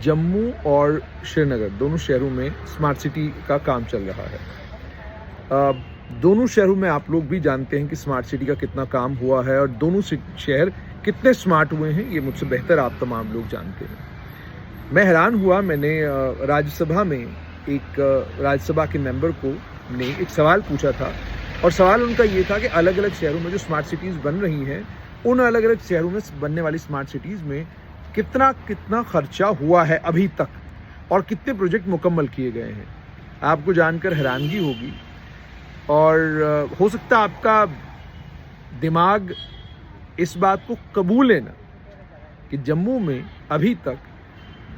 जम्मू और श्रीनगर दोनों शहरों में स्मार्ट सिटी का काम चल रहा है। दोनों शहरों में आप लोग भी जानते हैं कि स्मार्ट सिटी का कितना काम हुआ है और दोनों शहर कितने स्मार्ट हुए हैं, ये मुझसे बेहतर आप तमाम लोग जानते हैं। मैं हैरान हुआ, मैंने राज्यसभा में एक राज्यसभा के मेंबर को ने एक सवाल पूछा था और सवाल उनका ये था कि अलग अलग शहरों में जो स्मार्ट सिटीज़ बन रही हैं, उन अलग अलग शहरों में बनने वाली स्मार्ट सिटीज़ में कितना खर्चा हुआ है अभी तक और कितने प्रोजेक्ट मुकम्मल किए गए हैं। आपको जानकर हैरानगी होगी और हो सकता है आपका दिमाग इस बात को कबूल है ना कि जम्मू में अभी तक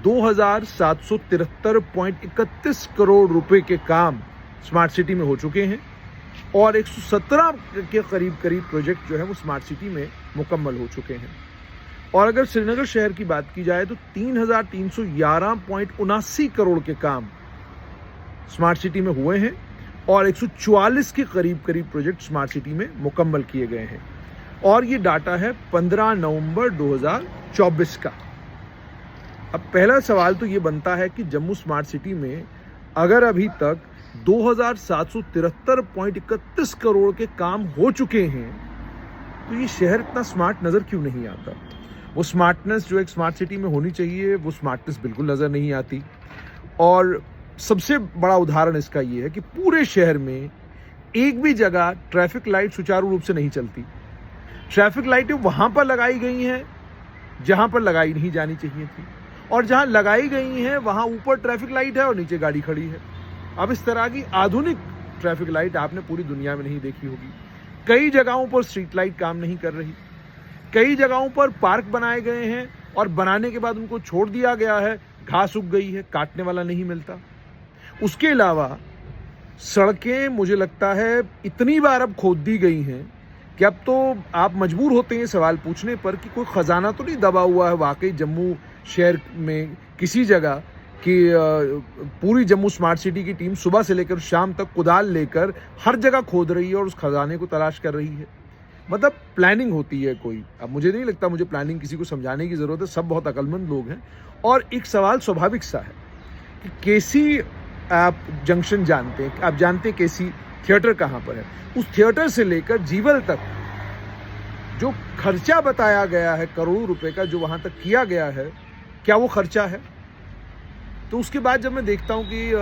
2773.31 करोड़ रुपए के काम स्मार्ट सिटी में हो चुके हैं और 117 के करीब प्रोजेक्ट जो है वो स्मार्ट सिटी में मुकम्मल हो चुके हैं। और अगर श्रीनगर शहर की बात की जाए तो 3311.79 करोड़ के काम स्मार्ट सिटी में हुए हैं और 144 के करीब प्रोजेक्ट स्मार्ट सिटी में मुकम्मल किए गए हैं। और ये डाटा है 15 नवंबर 2024 का। अब पहला सवाल तो ये बनता है कि जम्मू स्मार्ट सिटी में अगर अभी तक 2773.31 करोड़ के काम हो चुके हैं तो ये शहर इतना स्मार्ट नज़र क्यों नहीं आता? वो स्मार्टनेस जो एक स्मार्ट सिटी में होनी चाहिए वो स्मार्टनेस बिल्कुल नज़र नहीं आती। और सबसे बड़ा उदाहरण इसका ये है कि पूरे शहर में एक भी जगह ट्रैफिक लाइट सुचारू रूप से नहीं चलती। ट्रैफिक लाइटें वहाँ पर लगाई गई हैं जहाँ पर लगाई नहीं जानी चाहिए थी और जहाँ लगाई गई हैं वहाँ ऊपर ट्रैफिक लाइट है और नीचे गाड़ी खड़ी है। अब इस तरह की आधुनिक ट्रैफिक लाइट आपने पूरी दुनिया में नहीं देखी होगी। कई जगहों पर स्ट्रीट लाइट काम नहीं कर रही, कई जगहों पर पार्क बनाए गए हैं और बनाने के बाद उनको छोड़ दिया गया है, घास उग गई है, काटने वाला नहीं मिलता। उसके अलावा सड़कें मुझे लगता है इतनी बार अब खोद दी गई हैं कि अब तो आप मजबूर होते हैं सवाल पूछने पर कि कोई ख़जाना तो नहीं दबा हुआ है वाकई जम्मू शहर में किसी जगह कि पूरी जम्मू स्मार्ट सिटी की टीम सुबह से लेकर शाम तक कुदाल लेकर हर जगह खोद रही है और उस खजाने को तलाश कर रही है। मतलब प्लानिंग होती है कोई। अब मुझे नहीं लगता मुझे प्लानिंग किसी को समझाने की ज़रूरत है, सब बहुत अक्लमंद लोग हैं। और एक सवाल स्वाभाविक सा है कि केसी आप जंक्शन जानते हैं, आप जानते हैं केसी थिएटर कहाँ पर है। उस थिएटर से लेकर जीवल तक जो खर्चा बताया गया है करोड़ों रुपए का, जो वहाँ तक किया गया है, क्या वो खर्चा है? तो उसके बाद जब मैं देखता हूँ कि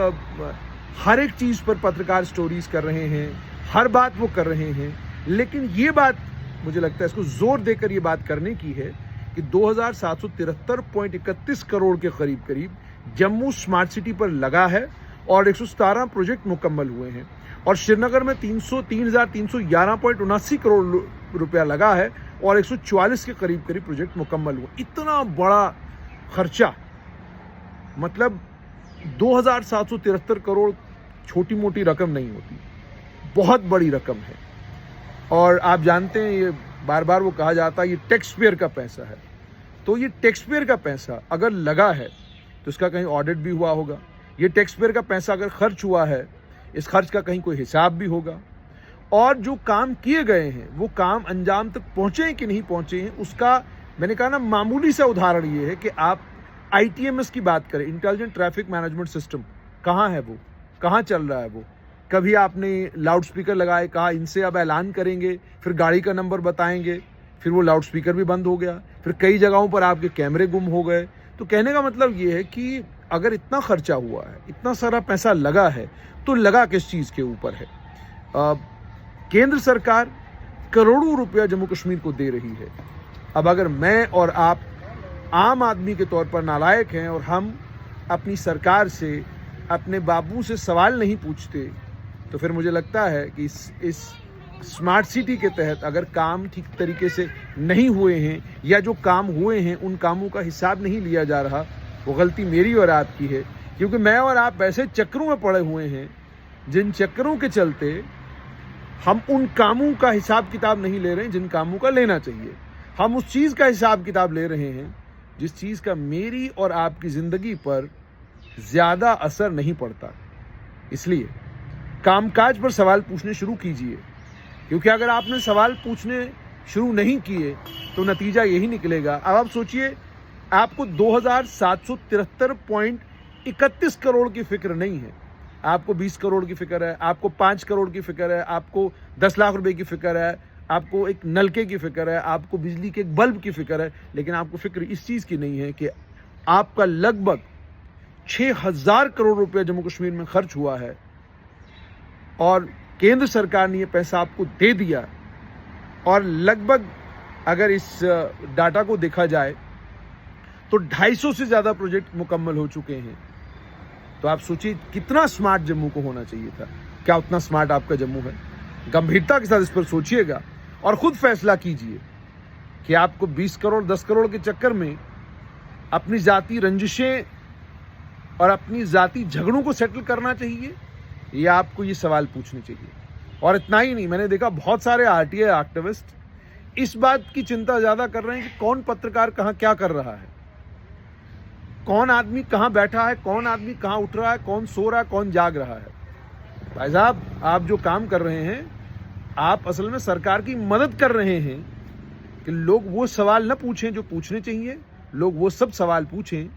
हर एक चीज़ पर पत्रकार स्टोरीज कर रहे हैं, हर बात वो कर रहे हैं, लेकिन ये बात मुझे लगता है इसको जोर देकर ये बात करने की है कि 2773.31 करोड़ के करीब जम्मू स्मार्ट सिटी पर लगा है और 117 प्रोजेक्ट मुकम्मल हुए हैं और श्रीनगर में 3311.79 करोड़ रुपया लगा है और 144 के करीब प्रोजेक्ट मुकम्मल हुए। इतना बड़ा खर्चा, मतलब 2773 करोड़ छोटी मोटी रकम नहीं होती, बहुत बड़ी रकम है। और आप जानते हैं ये बार बार वो कहा जाता है ये टैक्स पेयर का पैसा है। तो ये टैक्स पेयर का पैसा अगर लगा है तो इसका कहीं ऑडिट भी हुआ होगा। ये टैक्स पेयर का पैसा अगर खर्च हुआ है, इस खर्च का कहीं कोई हिसाब भी होगा। और जो काम किए गए हैं वो काम अंजाम तक पहुँचे हैं कि नहीं पहुँचे हैं, उसका मैंने कहा ना मामूली सा उदाहरण ये है कि आप ITMS की बात करें, इंटेलिजेंट ट्रैफिक मैनेजमेंट सिस्टम, कहाँ है वो, कहाँ चल रहा है वो? कभी आपने लाउड स्पीकर लगाए, कहा इनसे अब ऐलान करेंगे, फिर गाड़ी का नंबर बताएंगे, फिर वो लाउड स्पीकर भी बंद हो गया, फिर कई जगहों पर आपके कैमरे गुम हो गए। तो कहने का मतलब ये है कि अगर इतना खर्चा हुआ है, इतना सारा पैसा लगा है, तो लगा किस चीज़ के ऊपर है? केंद्र सरकार करोड़ों रुपया जम्मू कश्मीर को दे रही है। अब अगर मैं और आप आम आदमी के तौर पर नालायक हैं और हम अपनी सरकार से, अपने बाबू से सवाल नहीं पूछते, तो फिर मुझे लगता है कि इस स्मार्ट सिटी के तहत अगर काम ठीक तरीके से नहीं हुए हैं या जो काम हुए हैं उन कामों का हिसाब नहीं लिया जा रहा, वो गलती मेरी और आपकी है। क्योंकि मैं और आप ऐसे चक्रों में पड़े हुए हैं जिन चक्रों के चलते हम उन कामों का हिसाब किताब नहीं ले रहे हैं जिन कामों का लेना चाहिए। हम उस चीज़ का हिसाब किताब ले रहे हैं जिस चीज़ का मेरी और आपकी ज़िंदगी पर ज़्यादा असर नहीं पड़ता। इसलिए कामकाज पर सवाल पूछने शुरू कीजिए, क्योंकि अगर आपने सवाल पूछने शुरू नहीं किए तो नतीजा यही निकलेगा। अब आप सोचिए आपको 2773.31 करोड़ की फिक्र नहीं है। आपको 20 करोड़ की फिक्र है, आपको 5 करोड़ की फिक्र है, आपको 10 लाख रुपए की फिक्र है, आपको एक नलके की फिक्र है, आपको बिजली के एक बल्ब की फिक्र है, लेकिन आपको फिक्र इस चीज़ की नहीं है कि आपका लगभग 6000 करोड़ रुपए जम्मू कश्मीर में खर्च हुआ है और केंद्र सरकार ने ये पैसा आपको दे दिया। और लगभग अगर इस डाटा को देखा जाए तो 250 से ज़्यादा प्रोजेक्ट मुकम्मल हो चुके हैं। तो आप सोचिए कितना स्मार्ट जम्मू को होना चाहिए था। क्या उतना स्मार्ट आपका जम्मू है? गंभीरता के साथ इस पर सोचिएगा और खुद फैसला कीजिए कि आपको 20 करोड़ 10 करोड़ के चक्कर में अपनी जाति रंजिशें और अपनी जाति झगड़ों को सेटल करना चाहिए, या आपको ये सवाल पूछने चाहिए। और इतना ही नहीं, मैंने देखा बहुत सारे आरटीआई एक्टिविस्ट इस बात की चिंता ज़्यादा कर रहे हैं कि कौन पत्रकार कहाँ क्या कर रहा है, कौन आदमी कहाँ बैठा है, कौन आदमी कहाँ उठ रहा है, कौन सो रहा है, कौन जाग रहा है। भाई साहब, आप जो काम कर रहे हैं, आप असल में सरकार की मदद कर रहे हैं कि लोग वो सवाल न पूछें जो पूछने चाहिए, लोग वो सब सवाल पूछें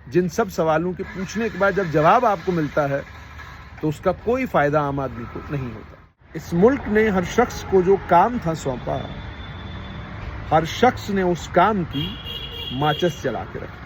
जिन सब सवालों के पूछने के बाद जब जवाब आपको मिलता है तो उसका कोई फ़ायदा आम आदमी को नहीं होता। इस मुल्क ने हर शख्स को जो काम था सौंपा, हर शख्स ने उस काम की माचिस जला के रखी।